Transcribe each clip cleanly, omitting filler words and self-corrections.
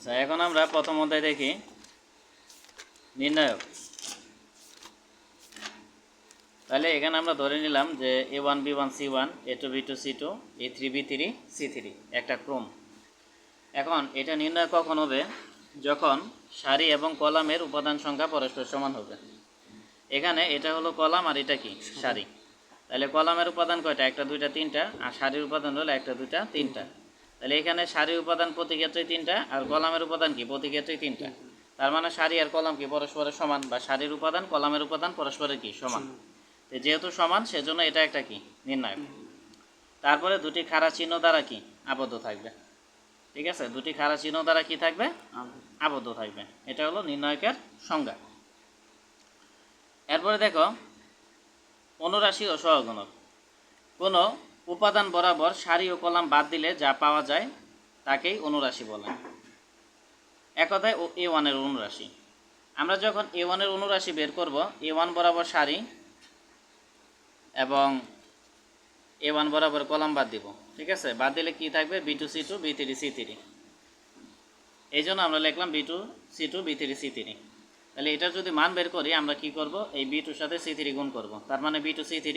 আচ্ছা, এখন আমরা প্রথম অধ্যায় দেখি নির্ণায়ক। তাহলে এখানে আমরা ধরে নিলাম যে A1 B1 C1 A2 B2 C2 A3 B3 C3 একটা ক্রম। এখন এটা নির্ণয় কখন হবে? যখন সারি এবং কলামের উপাদান সংখ্যা পরস্পর সমান হবে। এখানে এটা হলো কলাম আর এটা কি সারি। তাহলে কলামের উপাদান কয়টা? একটা, দুইটা, তিনটা। আর সারির উপাদান হলো একটা, দুইটা, তিনটা। তাহলে এখানে সারির উপাদান প্রতি ক্ষেত্রেই তিনটা, আর কলামের উপাদান কি প্রতি ক্ষেত্রেই তিনটা। তার মানে সারি আর কলাম কি পরস্পরের সমান, বা সারির উপাদান কলামের উপাদান পরস্পরের কি সমান। তো যেহেতু সমান সেজন্য এটা একটা কি নির্ণায়ক। তারপরে দুটি খাড়া চিহ্ন দ্বারা কি আবদ্ধ থাকবে। ঠিক আছে, দুটি খাড়া চিহ্ন দ্বারা কি থাকবে? আবদ্ধ থাকবে। এটা হলো নির্ণায়কের সংজ্ঞা। এরপরে দেখো অনুরাশি ও সহগুণক। কোনো উপাদান বরাবর সারি ও কলাম বাদ দিলে যা পাওয়া যায় তাকেই অনুরাশি বলে। এক কথায় A1 এর অনুরাশি। আমরা যখন A1 এর অনুরাশি বের করব, A1 বরাবর সারি এবং A1 বরাবর কলাম বাদ দিব। ঠিক আছে, বাদ দিলে কি থাকবে? B2 C2 B3 C3। এই জন্য আমরা লিখলাম B2 C2 B3 C3। তাহলে এটার যদি মান বের করি আমরা কি করব? এই B2 সাথে C3 গুণ করব। তার মানে B2 C3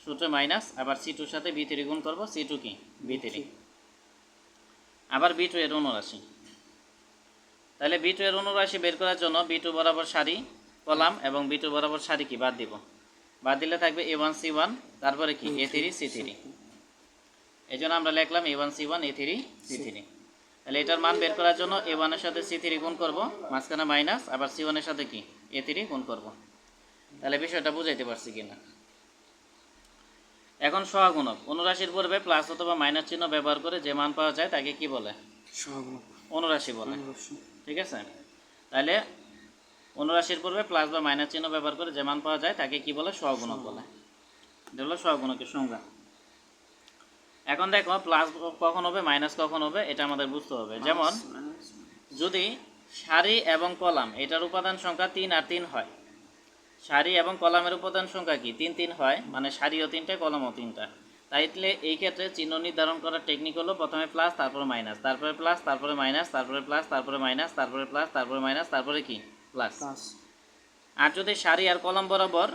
সূত্র মাইনাস, আবার C2 সাথে B3 গুণ করব, C2 কি B3, আবার B2 এর অনুরাশি। তাহলে B2 এর অনুরাশি বের করার জন্য B2 বরাবর সারি কলাম এবং B2 বরাবর সারি কি বাদ দিব। বাদ দিলে থাকবে A1 C1, তারপরে কি A3 C3। এই জন্য আমরা লিখলাম A1 C1 A3 C3। তাহলে এটার মান বের করার জন্য A1 এর সাথে C3 গুণ করব, মাঝখানে মাইনাস, আবার C1 এর সাথে কি A3 গুণ করব। তাহলে বিষয়টা বুঝাইতে পারছি কিনা? এখন সহগুণক। অনুরাশির পূর্বে প্লাস অথবা মাইনাস চিহ্ন ব্যবহার করে যে মান পাওয়া যায় তাকে কি বলে? সহগুণক, অনুরাশি বলে। ঠিক আছে, তাহলে অনুরাশির পূর্বে প্লাস বা মাইনাস চিহ্ন ব্যবহার করে যে মান পাওয়া যায় তাকে কি বলে? সহগুণক বলে। এটা হলো সহগুণকের সংজ্ঞা। এখন দেখো প্লাস কখন হবে মাইনাস কখন হবে এটা আমাদের বুঝতে হবে। যেমন যদি সারি এবং কলাম এটার উপাদান সংখ্যা 3 আর 3 হয়, সারি এবং কলামের উপাদান সংখ্যা কি 3 3 হয়, মানে সারিও 3টা কলামও 3টা। তাইলে এই ক্ষেত্রে চিহ্ন নির্ধারণ করার টেকনিক হলো প্রথমে প্লাস, তারপরে মাইনাস, তারপরে প্লাস, তারপরে মাইনাস, তারপরে প্লাস, তারপরে মাইনাস, তারপরে প্লাস, তারপরে মাইনাস, তারপরে কি প্লাস। আর যদি সারি আর কলাম বরাবর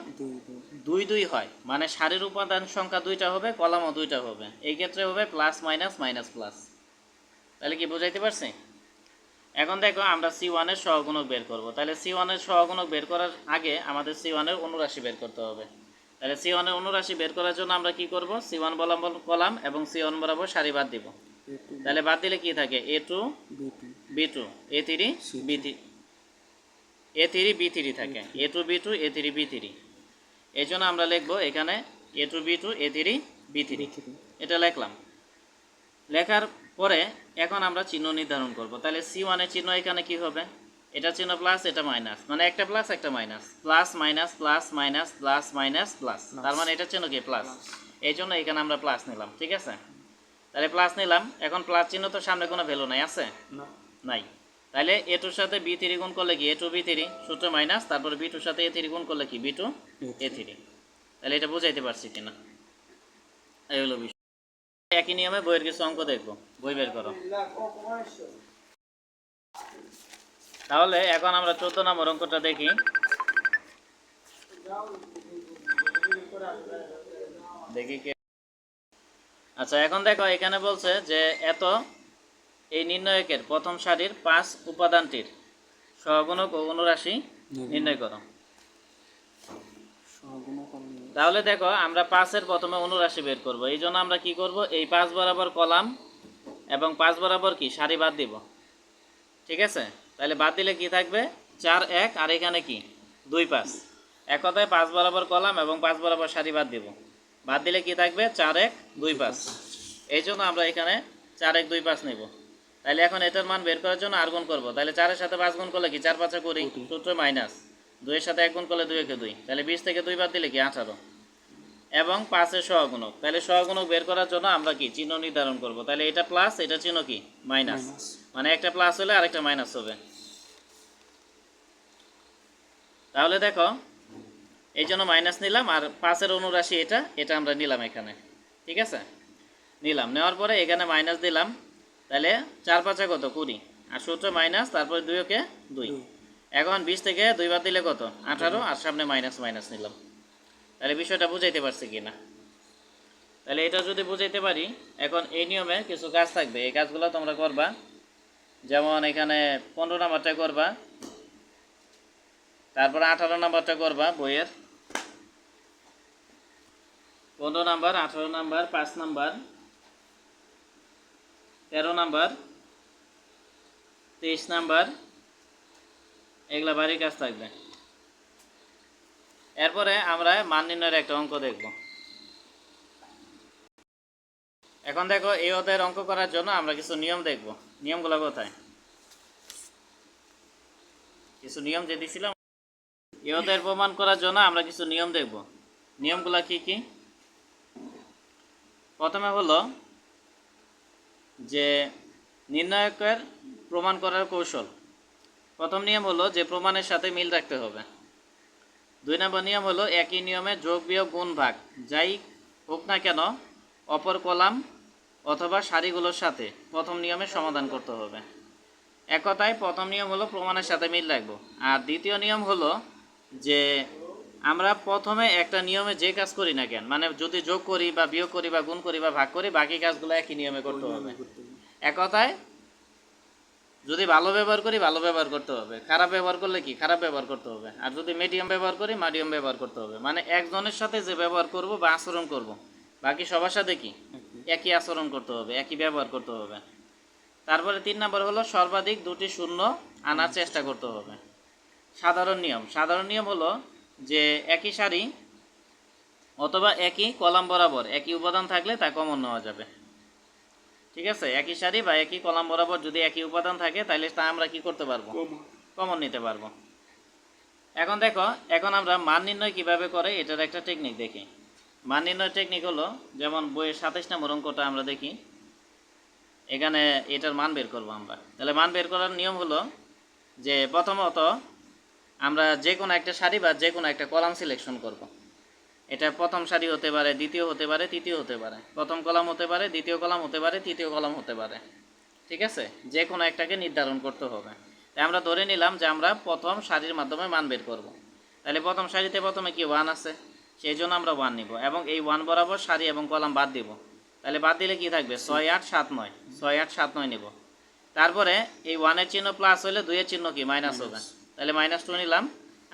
2 2 হয়, মানে সারির উপাদান সংখ্যা 2টা হবে, কলামও 2টা হবে, এই ক্ষেত্রে হবে প্লাস মাইনাস মাইনাস প্লাস। তাহলে কি বুঝাইতে পারছি? এখন দেখো আমরা C1 এর সহগুণক বের করব। তাহলে C1 এর সহগুণক বের করার আগে আমাদের C1 এর অনুরাশি বের করতে হবে। তাহলে C1 এর অনুরাশি বের করার জন্য আমরা কি করব? C1 বরাবর কলাম এবং C1 বরাবর সারি বাদ দিব। তাহলে বাদ দিলে কি থাকে? A2 B2 A3 B3 A3 B3 থাকে, A2 B2 A3 B3। এই জন্য আমরা লিখব এখানে A2 B2 A3 B3। এটা লিখলাম। লেখার পরে এখন আমরা চিহ্ন নির্ধারণ করব। তাহলে C1 এর চিহ্ন এখানে কি হবে? এটা চিহ্ন প্লাস, এটা মাইনাস, মানে একটা প্লাস একটা minus, plus minus plus minus plus minus plus, তার মানে এটা চিহ্ন কি প্লাস। এই জন্য এখানে আমরা প্লাস নিলাম। ঠিক আছে, তাহলে প্লাস নিলাম। এখন প্লাস চিহ্ন তো সামনে কোনো ভ্যালু নাই, আছে? নাই। তাহলে A2 সাথে B3 গুণ করলে কি A2 B3 সূত্র মাইনাস, তারপরে B2 সাথে A3 গুণ করলে কি B2 A3। তাহলে এটা বুঝাইতে পারছি কিনা? এই হলো বিষয়। একই নিয়মে বইয়ের কিছু অঙ্ক দেখবো, বই বের করো। তাহলে এখন আমরা 14 নম্বর অঙ্কটা দেখি। দেখি কে। আচ্ছা, এখন দেখো এখানে বলছে যে এত এই নির্ণয়কের প্রথম সারির 5 উপাদানটির সহগুণক ও অনুরাশি নির্ণয় করো। তাহলে দেখো আমরা 5 এর প্রথমে অনুরাশি বের করব। এই জন্য আমরা কি করব? এই 5 বরাবর কলাম এবং 5 বরাবর কি সারি বাদ দিব। ঠিক আছে, তাহলে বাদ দিলে কি থাকবে? 4 1, আর এখানে কি 2 5। এক কথায় 5 বরাবর কলাম এবং 5 বরাবর সারি বাদ দিব। বাদ দিলে কি থাকবে? 4 1 2 5। এই জন্য আমরা এখানে 4 1 2 5 নেব। তাহলে এখন এটার মান বের করার জন্য আর গুণ করবো। তাহলে 4 এর সাথে 5 গুণ করলে কি 4 5 20, সূত্র মাইনাস। 2 এর সাথে 1 গুণ করলে 2 1 2, তাহলে 20 থেকে 2 বাদ দিলে কি 18। এবং 5 এর সহগুণক। তাহলে সহগুণক বের করার জন্য আমরা কি চিহ্ন নির্ধারণ করব। তাহলে এটা প্লাস, এটা চিহ্ন কি মাইনাস, মানে একটা প্লাস হলে আরেকটা মাইনাস হবে। তাহলে দেখো এই জন্য মাইনাস নিলাম, আর 5 এর অনুরাশি এটা এটা আমরা নিলাম এখানে। ঠিক আছে, নিলাম। নেওয়ার পরে এখানে মাইনাস দিলাম। তাহলে 4 5 কত 20, আর সূত্র মাইনাস, তারপরে 2 ওকে 2। এখন 20 থেকে 2 বাদ দিলে কত? 18, আর সামনে মাইনাস মাইনাস নিলাম। তাহলে বিষয়টা বুঝাইতে পারছি কি না? তাহলে এটা যদি বুঝাইতে পারি, এখন এই নিয়মে কিছু কাজ থাকবে, এই কাজগুলো তোমরা করবা। যেমন এখানে 15 নাম্বারটা করবা, তারপর 18 নাম্বারটা করবা বইয়ের, 15 number, 18 number, 5 number, 13 number, 23 number, এগুলা বাড়ির কাজ থাকবে। এরপরে আমরা মান নির্ণয়ের একটা অঙ্ক দেখব। এখন দেখো, এই অধ্যায়ের অঙ্ক করার জন্য আমরা কিছু নিয়ম দেখব। নিয়মগুলো কোথায়? কিছু নিয়ম যে দিছিলাম, এই অধ্যায়ের প্রমাণ করার জন্য আমরা কিছু নিয়ম দেখব। নিয়মগুলো কি কি? প্রথমে হলো যে নির্ণায়কের প্রমাণ করার কৌশল। প্রথম নিয়ম হলো যে প্রমাণের সাথে মিল রাখতে হবে। 2 নম্বর নিয়ম হলো একই নিয়মে যোগ বিয়োগ গুণ ভাগ যাই হোক না কেন অপর কলাম অথবা সারিগুলোর সাথে প্রথম নিয়মের সমাধান করতে হবে। এক কথায় প্রথম নিয়ম হলো প্রমাণের সাথে মিল রাখবো। আর দ্বিতীয় নিয়ম হলো যে আমরা প্রথমে একটা নিয়মে যে কাজ করি না কেন, মানে যদি যোগ করি বা বিয়োগ করি বা গুণ করি বা ভাগ করি, বাকি কাজগুলো একই নিয়মে করতে হবে। এক কথায় যদি ভালো ব্যবহার করি ভালো ব্যবহার করতে হবে, খারাপ ব্যবহার করলে কি খারাপ ব্যবহার করতে হবে, আর যদি মিডিয়াম ব্যবহার করি মিডিয়াম ব্যবহার করতে হবে। মানে একজনের সাথে যে ব্যবহার করব বা আচরণ করব, বাকি সবার সাথে কি একই আচরণ করতে হবে, একই ব্যবহার করতে হবে। তারপরে 3 নম্বর হলো সর্বাধিক 2টি শূন্য আনার চেষ্টা করতে হবে। সাধারণ নিয়ম হলো যে একই সারি অথবা একই কলাম বরাবর একই উপাদান থাকলে তা কমন নেওয়া যাবে। ঠিক আছে, একই সারি বা একই কলাম বরাবর যদি একই উপাদান থাকে তাহলে তা আমরা কি করতে পারবো? কমন নিতে পারবো। এখন দেখো, এখন আমরা মান নির্ণয় কিভাবে করে এটার একটা টেকনিক দেখি। মান নির্ণয় টেকনিক হলো, যেমন বইয়ের 27 নম্বর অঙ্কটা আমরা দেখি। এখানে এটার মান বের করবো আমরা। তাহলে মান বের করার নিয়ম হলো যে প্রথমত আমরা যে কোনো একটা সারি বা যে কোনো একটা কলাম সিলেকশন করব। এটা প্রথম সারি হতে পারে, দ্বিতীয় হতে পারে, তৃতীয় হতে পারে, প্রথম কলাম হতে পারে, দ্বিতীয় কলাম হতে পারে, তৃতীয় কলাম হতে পারে। ঠিক আছে, যে কোনো একটাকে নির্ধারণ করতে হবে। তাই আমরা ধরে নিলাম যে আমরা প্রথম সারির মাধ্যমে মান বের করব। তাহলে প্রথম সারিতে প্রথমে কি 1 আছে, সেই জন্য আমরা 1 নিব এবং এই 1 বরাবর সারি এবং কলাম বাদ দিব। তাহলে বাদ দিলে কি থাকবে? 6 8 7 9, 6 8 7 9 নিব। তারপরে এই 1-এর চিহ্ন প্লাস হলে 2-এর চিহ্ন কি মাইনাস হবে, তাহলে -2 নিলাম।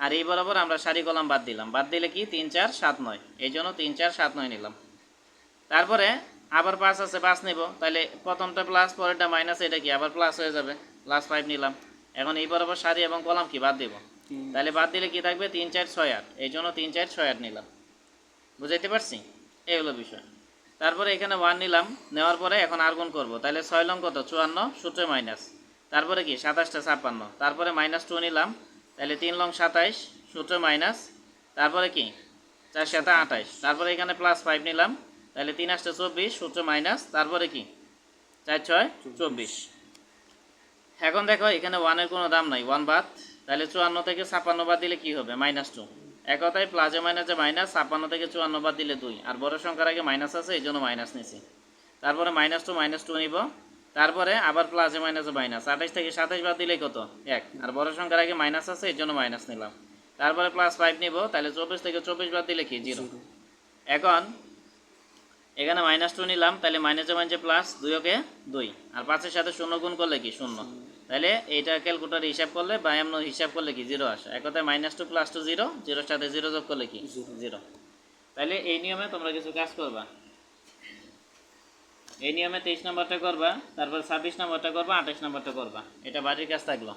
আর এই বরাবর আমরা সারি কলাম বাদ দিলাম, বাদ দিলে কি 3 4 7 9, এই জন্য 3 4 7 9 নিলাম। তারপরে আবার 5 আছে, 5 নিব। তাহলে প্রথমটা প্লাস পরেরটা মাইনাস, এটা কি আবার প্লাস হয়ে যাবে, +5 নিলাম। এখন এই বরাবর সারি এবং কলাম কি বাদ দিব, তাহলে বাদ দিলে কি থাকবে 3 4 6 8, এই জন্য 3 4 6 8 নিলাম। বুঝাইতে পারছি? এই হলো বিষয়। তারপরে এখানে 1 নিলাম, নেওয়ার পরে এখন আর গুণ করবো। তাহলে 6 লং কত? 54, সূত্রে মাইনাস। তারপরে কি 27টা 56, তারপরে -2 নিলাম। তাহলে 3 লং 27, সূত্রে মাইনাস। তারপরে কি 4 7 28, তারপরে এখানে +5 নিলাম। তাহলে 3 8 24, সূত্রে মাইনাস। তারপরে কি 4 6 24। এখন দেখো এখানে 1-এর কোনো দাম নাই, 1 বাদ। তাহলে 54 থেকে 56 বাদ দিলে কি হবে? -2। এক কথায় প্লাসে মাইনাসে মাইনাস, 56 থেকে 54 বাদ দিলে 2, আর বড় সংখ্যার আগে মাইনাস আছে এই জন্য মাইনাস নিছি। তারপরে -2 নিব। তারপরে আবার প্লাসে মাইনাসে মাইনাস, 28 থেকে 27 বাদ দিলে কত? 1, আর বড় সংখ্যার আগে মাইনাস আছে এই জন্য মাইনাস নিলাম। তারপরে +5 নিব। তাহলে 24 থেকে 24 বাদ দিলে কি? 0। এখন এখানে -2 নিলাম, তাহলে মাইনাসে মাইনাসে প্লাস, 2 ওকে 2, আর 5-এর সাথে 0 গুণ করলে কি 0। তাহলে এইটা ক্যালকুলেটর হিসাব করলে বা এমন হিসাব করলে কি 0 আসে। এক কথায় -2 + 2 0, 0-এর সাথে 0 যোগ করলে কি 0। তাহলে এই নিয়মে তোমরা কিছু কাজ করবা। এই নিয়মে 23 নম্বরটা করবা, তারপর 26 নম্বরটা করবা, 28 নম্বরটা করবা। এটা বাড়ির কাজ থাকলো।